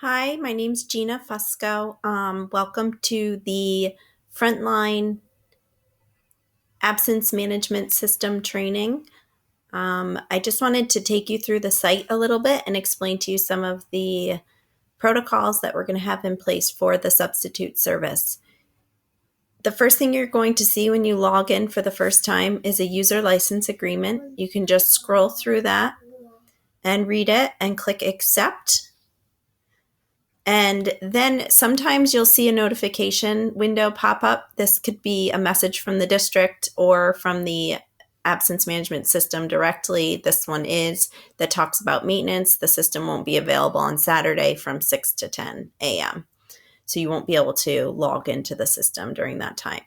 Hi, my name's Gina Fusco. Welcome to the Frontline Absence Management System training. I just wanted to take you through the site a little bit and explain to you some of the protocols that we're going to have in place for the substitute service. The first thing you're going to see when you log in for the first time is a user license agreement. You can just scroll through that and read it and click accept. And then sometimes you'll see a notification window pop up. This could be a message from the district or from the absence management system directly. This one is that talks about maintenance. The system won't be available on Saturday from 6 to 10 a.m. So you won't be able to log into the system during that time.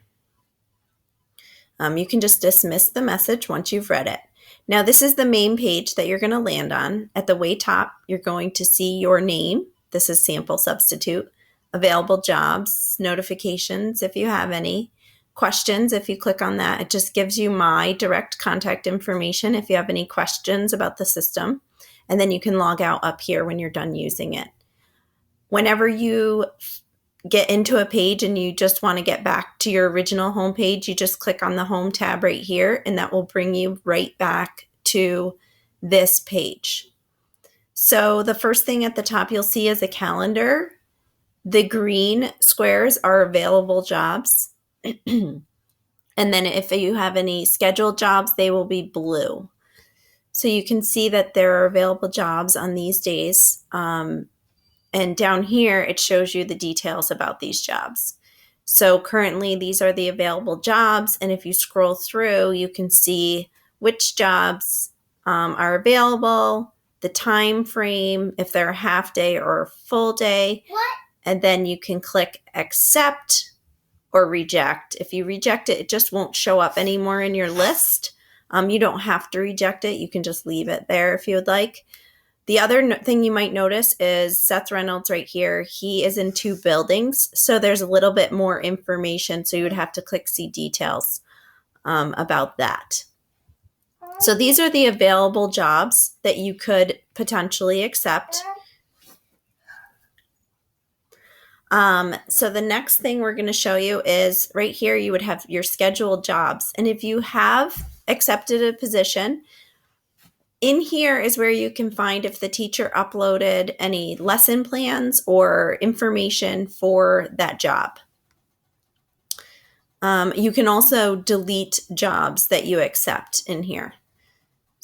You can just dismiss the message once you've read it. Now, this is the main page that you're going to land on. At the way top, you're going to see your name. This is sample substitute, available jobs, notifications if you have any, questions. If you click on that, it just gives you my direct contact information if you have any questions about the system. And then you can log out up here when you're done using it. Whenever you get into a page and you just want to get back to your original home page, you just click on the home tab right here, and that will bring you right back to this page. So the first thing at the top you'll see is a calendar. The green squares are available jobs. And then if you have any scheduled jobs, they will be blue. So you can see that there are available jobs on these days. And down here, it shows you the details about these jobs. So currently, these are the available jobs. And if you scroll through, you can see which jobs are available, the time frame, if they're a half day or a full day. What? And then you can click accept or reject. If you reject it, it just won't show up anymore in your list. You don't have to reject it. You can just leave it there if you would like. The other thing you might notice is Seth Reynolds right here. He is in 2 buildings, so there's a little bit more information. So you would have to click see details about that. So these are the available jobs that you could potentially accept. So the next thing we're going to show you is right here, you would have your scheduled jobs. And if you have accepted a position, in here is where you can find if the teacher uploaded any lesson plans or information for that job. You can also delete jobs that you accept in here.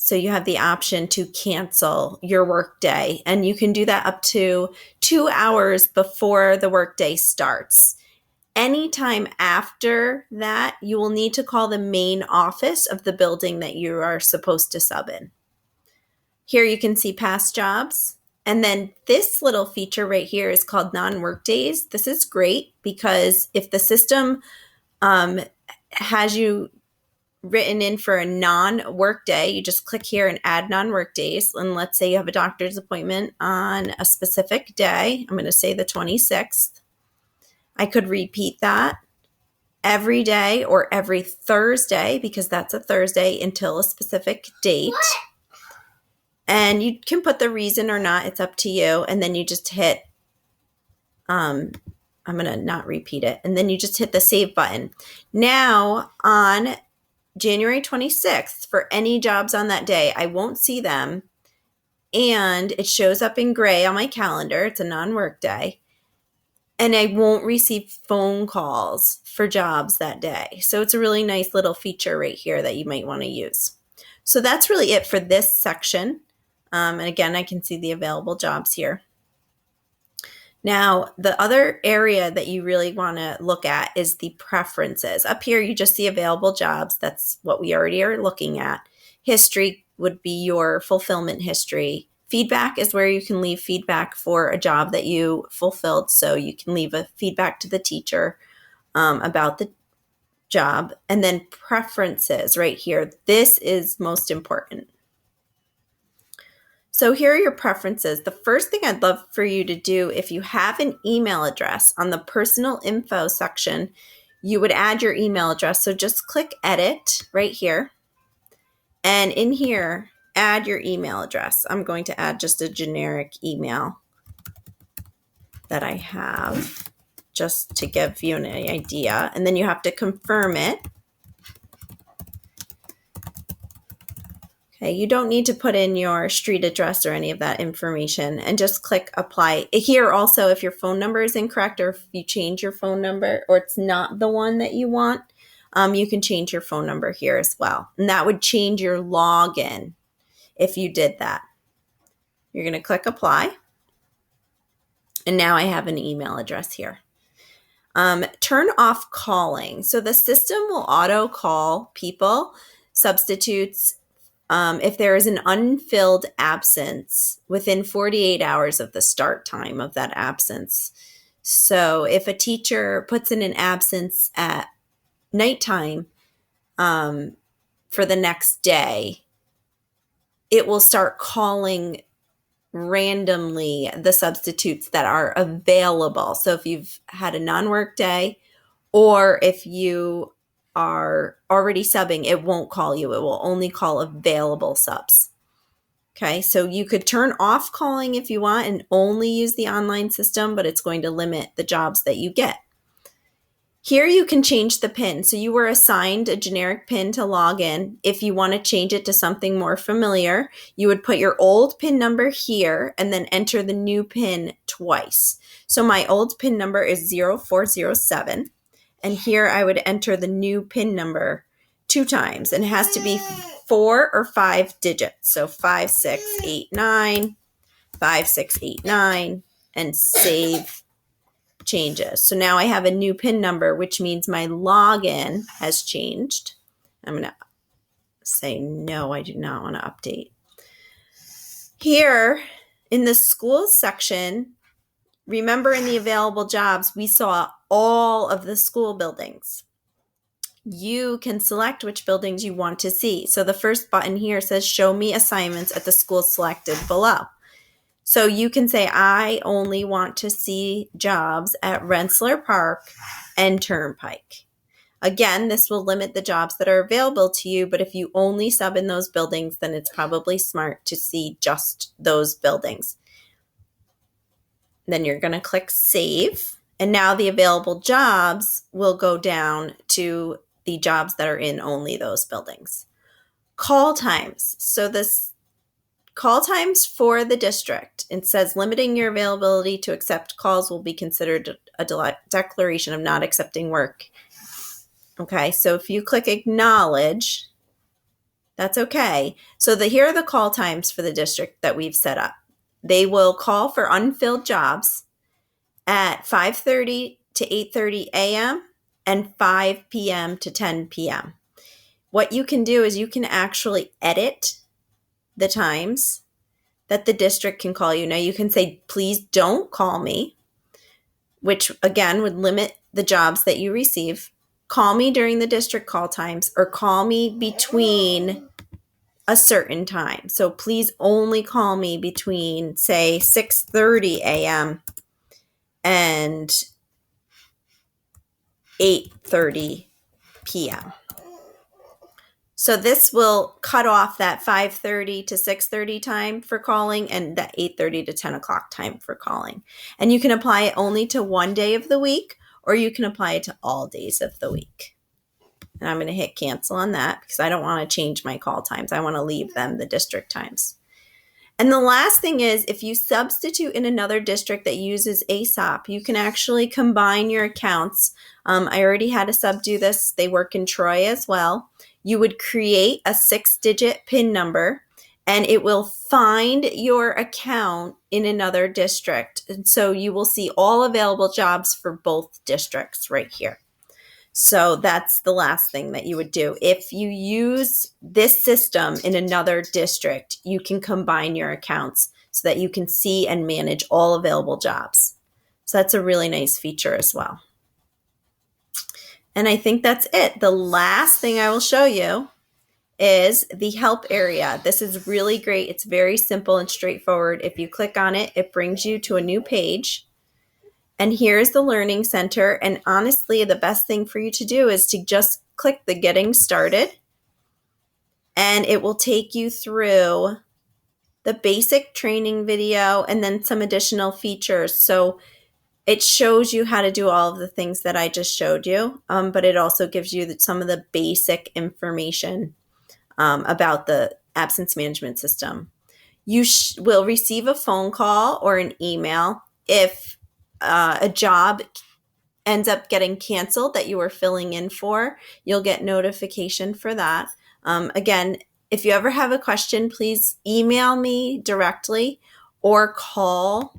So you have the option to cancel your workday, and you can do that up to 2 hours before the workday starts. Anytime after that, you will need to call the main office of the building that you are supposed to sub in. Here you can see past jobs. And then this little feature right here is called non-work days. This is great because if the system has you written in for a non-work day, you just click here and add non-work days. And let's say you have a doctor's appointment on a specific day. I'm going to say the 26th. I could repeat that every day or every Thursday because that's a Thursday until a specific date. What? And you can put the reason or not, it's up to you. And then you just hit, I'm going to not repeat it. And then you just hit the save button. Now on January 26th, for any jobs on that day, I won't see them. And it shows up in gray on my calendar. It's a non-work day. And I won't receive phone calls for jobs that day. So it's a really nice little feature right here that you might want to use. So that's really it for this section. And again, I can see the available jobs here. Now, the other area that you really want to look at is the preferences. Up here, you just see available jobs. That's what we already are looking at. History would be your fulfillment history. Feedback is where you can leave feedback for a job that you fulfilled. So you can leave a feedback to the teacher about the job. And then preferences right here. This is most important. So here are your preferences. The first thing I'd love for you to do, if you have an email address on the personal info section, you would add your email address. So just click edit right here. And in here, add your email address. I'm going to add just a generic email. that I have, just to give you an idea. And then you have to confirm it. Okay, you don't need to put in your street address or any of that information, and just click apply. Here also, if your phone number is incorrect or if you change your phone number or it's not the one that you want, you can change your phone number here as well. And that would change your login if you did that. You're going to click apply. And now I have an email address here. Turn off calling. So the system will auto call people, substitutes, if there is an unfilled absence within 48 hours of the start time of that absence. So if a teacher puts in an absence at nighttime for the next day, it will start calling randomly the substitutes that are available. So if you've had a non-work day, or if you are already subbing, it won't call you. It will only call available subs. Okay, so you could turn off calling if you want and only use the online system, but it's going to limit the jobs that you get. Here you can change the PIN. So you were assigned a generic PIN to log in. If you want to change it to something more familiar, you would put your old PIN number here and then enter the new PIN twice. So my old PIN number is 0407. And here I would enter the new PIN number 2 times. And it has to be 4 or 5 digits. So 5689, 5689, and save changes. So now I have a new PIN number, which means my login has changed. I'm going to say no, I do not want to update. Here in the schools section, remember in the available jobs, we saw all of the school buildings. You can select which buildings you want to see. So the first button here says show me assignments at the school selected below. So you can say, I only want to see jobs at Rensselaer Park and Turnpike. Again, this will limit the jobs that are available to you, but if you only sub in those buildings, then it's probably smart to see just those buildings. Then you're going to click save, and now the available jobs will go down to the jobs that are in only those buildings. Call times. So this call times for the district. It says limiting your availability to accept calls will be considered a declaration of not accepting work. Okay, so if you click acknowledge, that's okay. So here are the call times for the district that we've set up. They will call for unfilled jobs at 5:30 to 8:30 a.m. and 5 p.m. to 10 p.m. What you can do is you can actually edit the times that the district can call you. Now you can say, please don't call me, which again would limit the jobs that you receive. Call me during the district call times, or call me between a certain time. So please only call me between, say, 6:30 a.m. and 8:30 p.m. So this will cut off that 5:30 to 6:30 time for calling and that 8:30 to 10 o'clock time for calling. And you can apply it only to one day of the week, or you can apply it to all days of the week. And I'm going to hit cancel on that because I don't want to change my call times. I want to leave them the district times. And the last thing is, if you substitute in another district that uses ASOP, you can actually combine your accounts. I already had a sub do this. They work in Troy as well. You would create a 6-digit PIN number, and it will find your account in another district. And so you will see all available jobs for both districts right here. So that's the last thing that you would do. If you use this system in another district, you can combine your accounts so that you can see and manage all available jobs. So that's a really nice feature as well. And I think that's it. The last thing I will show you is the help area. This is really great. It's very simple and straightforward. If you click on it, it brings you to a new page. And here's the Learning Center. And honestly, the best thing for you to do is to just click the Getting Started. And it will take you through the basic training video and then some additional features. So It shows you how to do all of the things that I just showed you, but it also gives you some of the basic information about the absence management system. You will receive a phone call or an email if a job ends up getting canceled that you were filling in for. You'll get notification for that. Again, if you ever have a question, please email me directly or call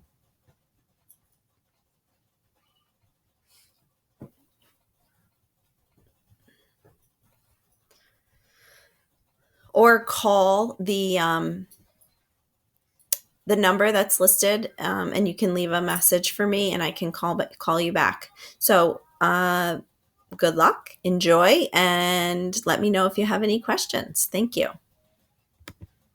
the number that's listed, and you can leave a message for me, and I can call you back. So good luck, enjoy, and let me know if you have any questions. Thank you.